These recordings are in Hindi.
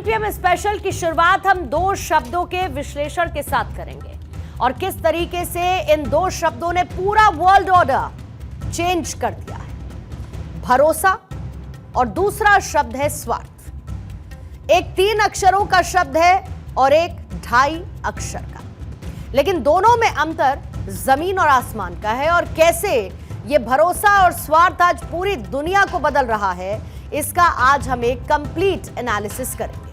7 PM स्पेशल की शुरुआत हम दो शब्दों के विश्लेषण के साथ करेंगे और किस तरीके से इन दो शब्दों ने पूरा वर्ल्ड ऑर्डर चेंज कर दिया है। भरोसा और दूसरा शब्द है स्वार्थ। एक 3 अक्षरों का शब्द है और एक 2.5 अक्षर का, लेकिन दोनों में अंतर जमीन और आसमान का है। और कैसे ये भरोसा और स्वार्थ आज पूरी दुनिया को बदल रहा है, इसका आज हम एक कंप्लीट एनालिसिस करेंगे।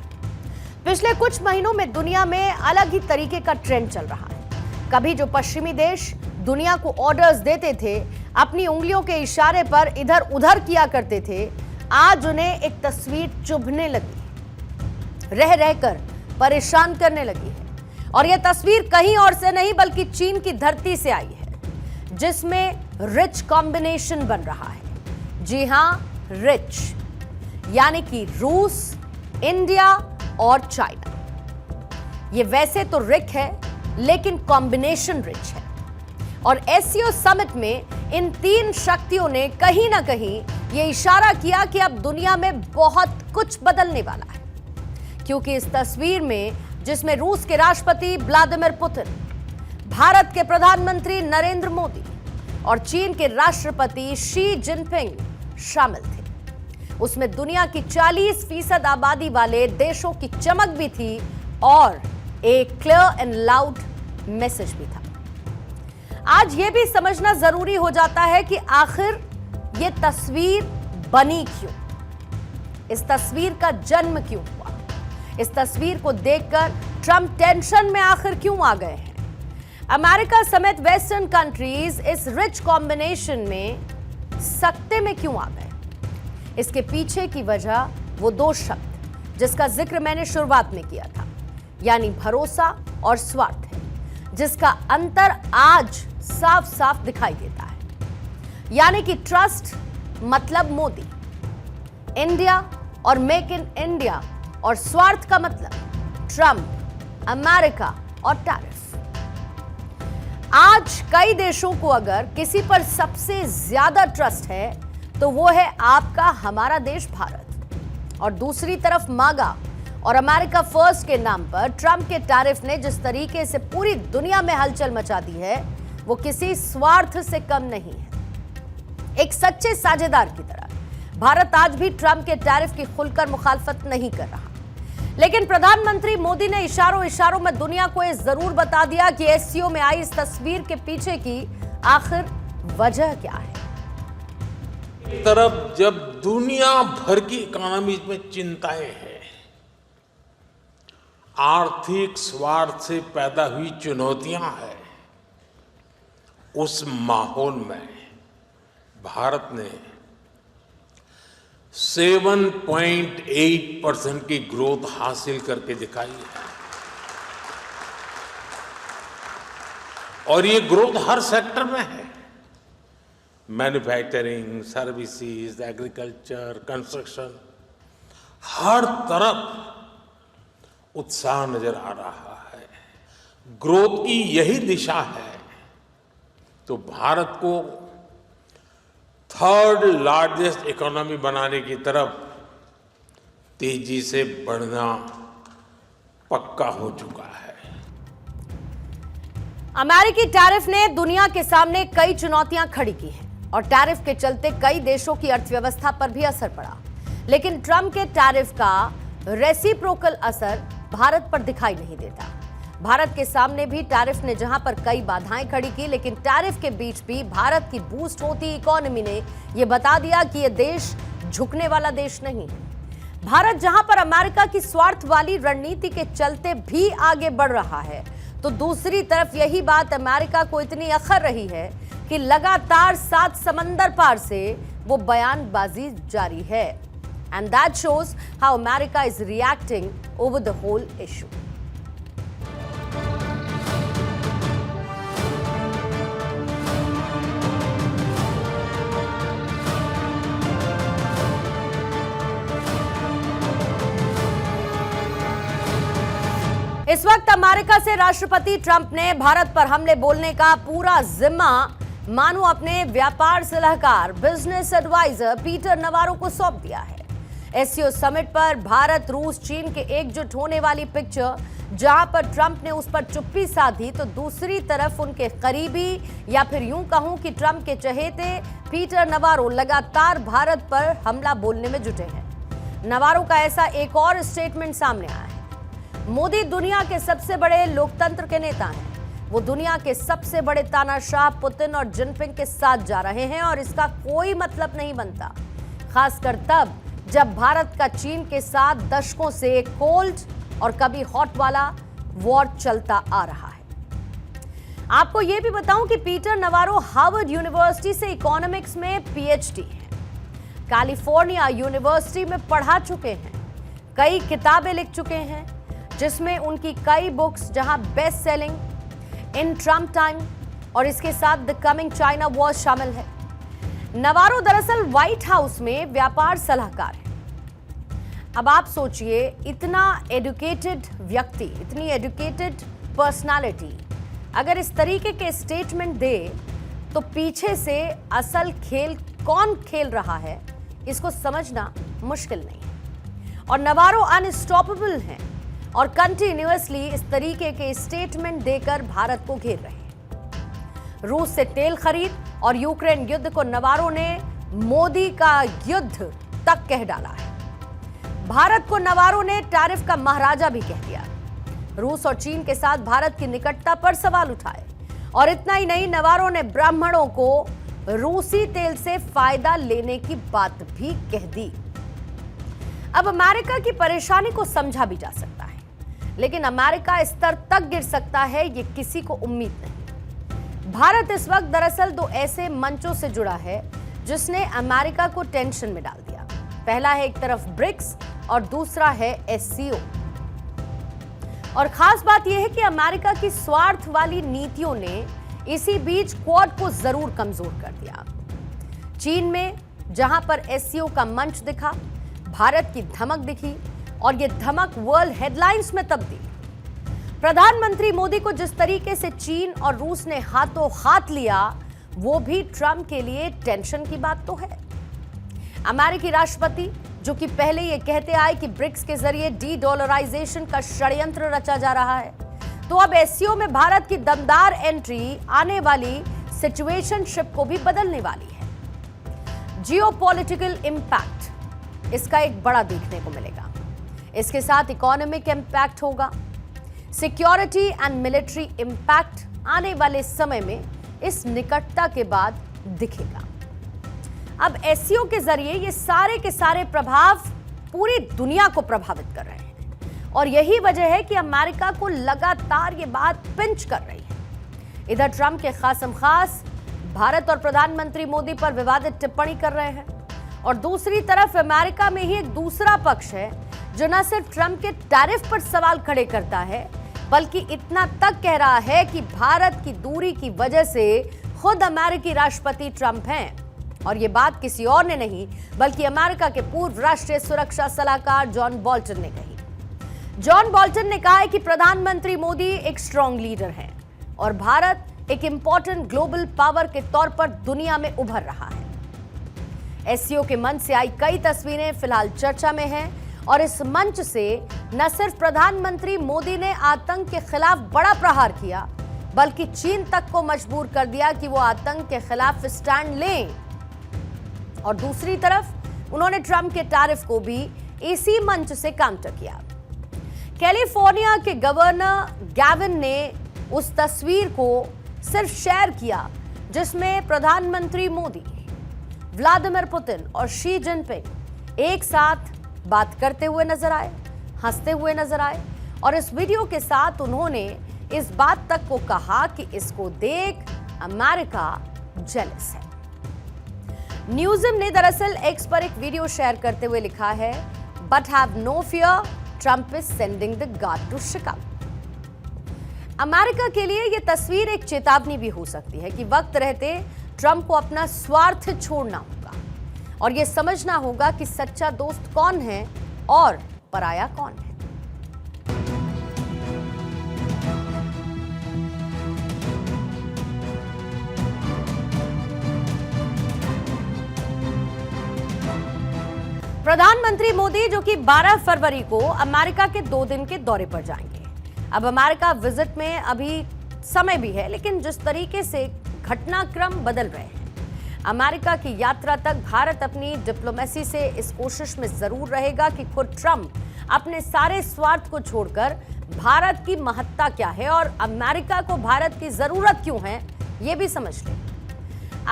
पिछले कुछ महीनों में दुनिया में अलग ही तरीके का ट्रेंड चल रहा है। कभी जो पश्चिमी देश दुनिया को ऑर्डर्स देते थे, अपनी उंगलियों के इशारे पर इधर उधर किया करते थे, आज उन्हें एक तस्वीर चुभने लगी, रह रहकर परेशान करने लगी है। और यह तस्वीर कहीं और से नहीं बल्कि चीन की धरती से आई है, जिसमें रिच कॉम्बिनेशन बन रहा है। जी हां, रिच यानी कि रूस, इंडिया और चाइना। ये वैसे तो रिच है, लेकिन कॉम्बिनेशन रिच है। और एससीओ समिट में इन 3 शक्तियों ने कहीं ना कहीं ये इशारा किया कि अब दुनिया में बहुत कुछ बदलने वाला है। क्योंकि इस तस्वीर में, जिसमें रूस के राष्ट्रपति व्लादिमीर पुतिन, भारत के प्रधानमंत्री नरेंद्र मोदी और चीन के राष्ट्रपति शी जिनपिंग शामिल थे, उसमें दुनिया की 40% आबादी वाले देशों की चमक भी थी और एक क्लियर एंड लाउड मैसेज भी था। आज यह भी समझना जरूरी हो जाता है कि आखिर यह तस्वीर बनी क्यों, इस तस्वीर का जन्म क्यों हुआ, इस तस्वीर को देखकर ट्रंप टेंशन में आखिर क्यों आ गए हैं। अमेरिका समेत वेस्टर्न कंट्रीज इस रिच कॉम्बिनेशन में सकते में क्यों आ गए, इसके पीछे की वजह वो 2 शब्द जिसका जिक्र मैंने शुरुआत में किया था, यानी भरोसा और स्वार्थ है, जिसका अंतर आज साफ साफ दिखाई देता है। यानी कि ट्रस्ट मतलब मोदी, इंडिया और मेक इन इंडिया, और स्वार्थ का मतलब ट्रंप, अमेरिका और टैरिफ। आज कई देशों को अगर किसी पर सबसे ज्यादा ट्रस्ट है तो वो है आपका हमारा देश भारत। और दूसरी तरफ मागा और अमेरिका फर्स्ट के नाम पर ट्रंप के टैरिफ ने जिस तरीके से पूरी दुनिया में हलचल मचा दी है, वो किसी स्वार्थ से कम नहीं है। एक सच्चे साझेदार की तरह भारत आज भी ट्रंप के टैरिफ की खुलकर मुखालफत नहीं कर रहा, लेकिन प्रधानमंत्री मोदी ने इशारों इशारों में दुनिया को यह जरूर बता दिया कि एससीओ में आई इस तस्वीर के पीछे की आखिर वजह क्या है। एक तरफ जब दुनिया भर की इकोनॉमी में चिंताएं हैं, आर्थिक स्वार्थ से पैदा हुई चुनौतियां हैं, उस माहौल में भारत ने 7.8% की ग्रोथ हासिल करके दिखाई है। और ये ग्रोथ हर सेक्टर में है, मैन्युफैक्चरिंग, सर्विसेज, एग्रीकल्चर, कंस्ट्रक्शन, हर तरफ उत्साह नजर आ रहा है। ग्रोथ की यही दिशा है तो भारत को 3rd लार्जेस्ट इकोनॉमी बनाने की तरफ तेजी से बढ़ना पक्का हो चुका है। अमेरिकी टैरिफ ने दुनिया के सामने कई चुनौतियां खड़ी की हैं और टैरिफ के चलते कई देशों की अर्थव्यवस्था पर भी असर पड़ा। लेकिन ट्रंप के टैरिफ का रेसिप्रोकल असर भारत पर दिखाई नहीं देता। भारत के सामने भी टैरिफ ने जहां पर कई बाधाएं खड़ी की, लेकिन टैरिफ के बीच भी भारत की बूस्ट होती इकोनॉमी ने यह बता दिया कि यह देश झुकने वाला देश नहीं है। भारत जहां पर अमेरिका की स्वार्थ वाली रणनीति के चलते भी आगे बढ़ रहा है, तो दूसरी तरफ यही बात अमेरिका को इतनी अखर रही है कि लगातार 7 समंदर पार से वो बयानबाजी जारी है। And that shows how America is reacting over the whole issue. इस वक्त अमेरिका से राष्ट्रपति ट्रंप ने भारत पर हमले बोलने का पूरा जिम्मा मानो अपने व्यापार सलाहकार, बिजनेस एडवाइजर पीटर नवारो को सौंप दिया है। एससीओ समिट पर भारत, रूस, चीन के एकजुट होने वाली पिक्चर, जहां पर ट्रंप ने उस पर चुप्पी साधी, तो दूसरी तरफ उनके करीबी या फिर यूं कहूं कि ट्रंप के चहेते पीटर नवारो लगातार भारत पर हमला बोलने में जुटे हैं। नवारो का ऐसा एक और स्टेटमेंट सामने आया है। मोदी दुनिया के सबसे बड़े लोकतंत्र के नेता हैं। वो दुनिया के सबसे बड़े तानाशाह पुतिन और जिनपिंग के साथ जा रहे हैं और इसका कोई मतलब नहीं बनता, खासकर तब जब भारत का चीन के साथ दशकों से कोल्ड और कभी हॉट वाला वॉर चलता आ रहा है। आपको यह भी बताऊं कि पीटर नवारो हार्वर्ड यूनिवर्सिटी से इकोनॉमिक्स में पीएचडी है, कैलिफोर्निया यूनिवर्सिटी में पढ़ा चुके हैं, कई किताबें लिख चुके हैं, जिसमें उनकी कई बुक्स जहां बेस्ट सेलिंग, इन ट्रम्प टाइम और इसके साथ द कमिंग चाइना वॉर शामिल है। नवारो दरअसल व्हाइट हाउस में व्यापार सलाहकार है। अब आप सोचिए, इतना एजुकेटेड व्यक्ति, इतनी एजुकेटेड पर्सनालिटी अगर इस तरीके के स्टेटमेंट दे तो पीछे से असल खेल कौन खेल रहा है, इसको समझना मुश्किल नहीं है। और नवारो अनस्टॉपेबल हैं और कंटिन्यूअसली इस तरीके के स्टेटमेंट देकर भारत को घेर रहे हैं। रूस से तेल खरीद और यूक्रेन युद्ध को नवारो ने मोदी का युद्ध तक कह डाला है। भारत को नवारो ने टैरिफ का महाराजा भी कह दिया। रूस और चीन के साथ भारत की निकटता पर सवाल उठाए और इतना ही नहीं, नवारो ने ब्राह्मणों को रूसी तेल से फायदा लेने की बात भी कह दी। अब अमेरिका की परेशानी को समझा भी जा सकता है, लेकिन अमेरिका स्तर तक गिर सकता है, ये किसी को उम्मीद नहीं। भारत इस वक्त दरअसल दो ऐसे मंचों से जुड़ा है जिसने अमेरिका को टेंशन में डाल दिया। पहला है एक तरफ ब्रिक्स और दूसरा है एससीओ। और खास बात यह है कि अमेरिका की स्वार्थ वाली नीतियों ने इसी बीच क्वाड को जरूर कमजोर कर दिया। चीन में जहां पर एससीओ का मंच दिखा, भारत की धमक दिखी और यह धमक वर्ल्ड हेडलाइंस में तब्दील। प्रधानमंत्री मोदी को जिस तरीके से चीन और रूस ने हाथों हाथ लिया, वो भी ट्रंप के लिए टेंशन की बात तो है। अमेरिकी राष्ट्रपति जो कि पहले ये कहते आए कि ब्रिक्स के जरिए डी-डॉलराइजेशन का षड्यंत्र रचा जा रहा है, तो अब एससीओ में भारत की दमदार एंट्री आने वाली सिचुएशनशिप को भी बदलने वाली है। जियोपॉलिटिकल इंपैक्ट इसका एक बड़ा देखने को मिलेगा। इसके साथ इकोनॉमिक इंपैक्ट होगा, सिक्योरिटी एंड मिलिट्री इंपैक्ट आने वाले समय में इस निकटता के बाद दिखेगा। अब एससीओ के जरिए ये सारे के सारे प्रभाव पूरी दुनिया को प्रभावित कर रहे हैं और यही वजह है कि अमेरिका को लगातार ये बात पिंच कर रही है। इधर ट्रंप के खासम खास भारत और प्रधानमंत्री मोदी पर विवादित टिप्पणी कर रहे हैं और दूसरी तरफ अमेरिका में ही एक दूसरा पक्ष है जो न सिर्फ ट्रंप के टैरिफ पर सवाल खड़े करता है, बल्कि इतना तक कह रहा है कि भारत की दूरी की वजह से खुद अमेरिकी राष्ट्रपति ट्रंप हैं। और ये बात किसी और ने नहीं बल्कि अमेरिका के पूर्व राष्ट्रीय सुरक्षा सलाहकार जॉन बोल्टन ने कही। जॉन बोल्टन ने कहा है कि प्रधानमंत्री मोदी एक स्ट्रॉन्ग लीडर हैं और भारत एक इंपॉर्टेंट ग्लोबल पावर के तौर पर दुनिया में उभर रहा है। एससीओ के मंच से आई कई तस्वीरें फिलहाल चर्चा में हैं और इस मंच से न सिर्फ प्रधानमंत्री मोदी ने आतंक के खिलाफ बड़ा प्रहार किया, बल्कि चीन तक को मजबूर कर दिया कि वो आतंक के खिलाफ स्टैंड लें। और दूसरी तरफ उन्होंने ट्रंप के टैरिफ को भी इसी मंच से काउंटर किया। कैलिफोर्निया के गवर्नर गैविन ने उस तस्वीर को सिर्फ शेयर किया जिसमें प्रधानमंत्री मोदी, व्लादिमीर पुतिन और शी जिनपिंग एक साथ बात करते हुए नजर आए, हंसते हुए नजर आए और इस वीडियो के साथ उन्होंने इस बात तक को कहा कि इसको देख अमेरिका जेलस है। न्यूज़म ने दरअसल एक्स पर एक वीडियो शेयर करते हुए लिखा है, but have no fear, Trump is sending the guard to Chicago. America के लिए यह तस्वीर एक चेतावनी भी हो सकती है कि वक्त रहते ट्रंप को अपना स्वार्थ छोड़ना होगा और यह समझना होगा कि सच्चा दोस्त कौन है और पराया कौन है। प्रधानमंत्री मोदी जो कि 12 फरवरी को अमेरिका के 2 दिन के दौरे पर जाएंगे। अब अमेरिका विजिट में अभी समय भी है, लेकिन जिस तरीके से घटनाक्रम बदल रहे हैं, अमेरिका की यात्रा तक भारत अपनी डिप्लोमेसी से इस कोशिश में जरूर रहेगा कि खुद ट्रंप अपने सारे स्वार्थ को छोड़कर भारत की महत्ता क्या है और अमेरिका को भारत की जरूरत क्यों है, यह भी समझ लें।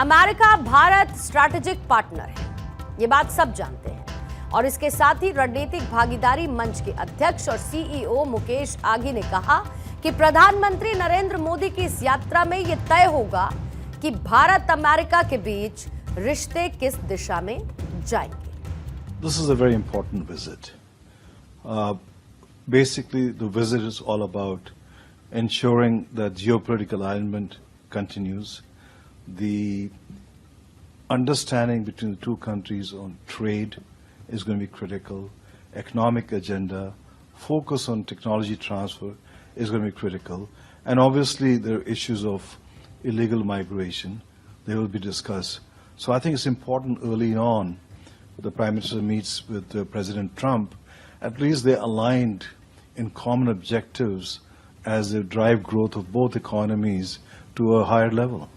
अमेरिका भारत स्ट्रैटेजिक पार्टनर है, ये बात सब जानते हैं, और इसके साथ ही रणनीतिक भागीदारी मंच के अध्यक्ष और सीईओ मुकेश आघी ने कहा कि प्रधानमंत्री नरेंद्र मोदी की इस यात्रा में यह तय होगा कि भारत अमेरिका के बीच रिश्ते किस दिशा में जाएंगे। This is a very important visit. Basically, the visit is all about ensuring that geopolitical alignment continues. The understanding between the two countries on trade is going to be critical. Economic agenda, focus on technology transfer is going to be critical. And obviously, there are issues of illegal migration. They will be discussed. So I think it's important early on, the Prime Minister meets with President Trump, at least they're aligned in common objectives as they drive growth of both economies to a higher level.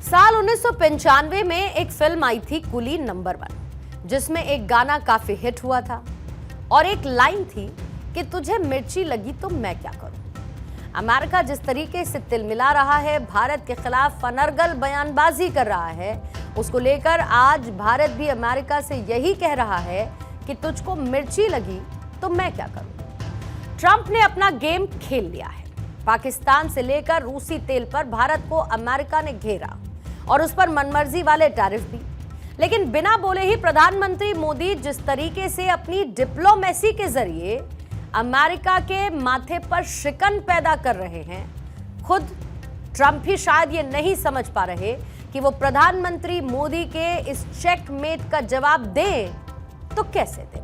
साल 1995 में एक फिल्म आई थी कुली नंबर 1, जिसमें एक गाना काफी हिट हुआ था और एक लाइन थी कि तुझे मिर्ची लगी तो मैं क्या करूं। अमेरिका जिस तरीके से तिलमिला रहा है, भारत के खिलाफ अनर्गल बयानबाजी कर रहा है, उसको लेकर आज भारत भी अमेरिका से यही कह रहा है कि तुझको मिर्ची लगी तो मैं क्या करूं। ट्रंप ने अपना गेम खेल लिया है। पाकिस्तान से लेकर रूसी तेल पर भारत को अमेरिका ने घेरा और उस पर मनमर्जी वाले टैरिफ भी, लेकिन बिना बोले ही प्रधानमंत्री मोदी जिस तरीके से अपनी डिप्लोमेसी के जरिए अमेरिका के माथे पर शिकन पैदा कर रहे हैं, खुद ट्रंप ही शायद ये नहीं समझ पा रहे कि वो प्रधानमंत्री मोदी के इस चेकमेट का जवाब दें तो कैसे दें।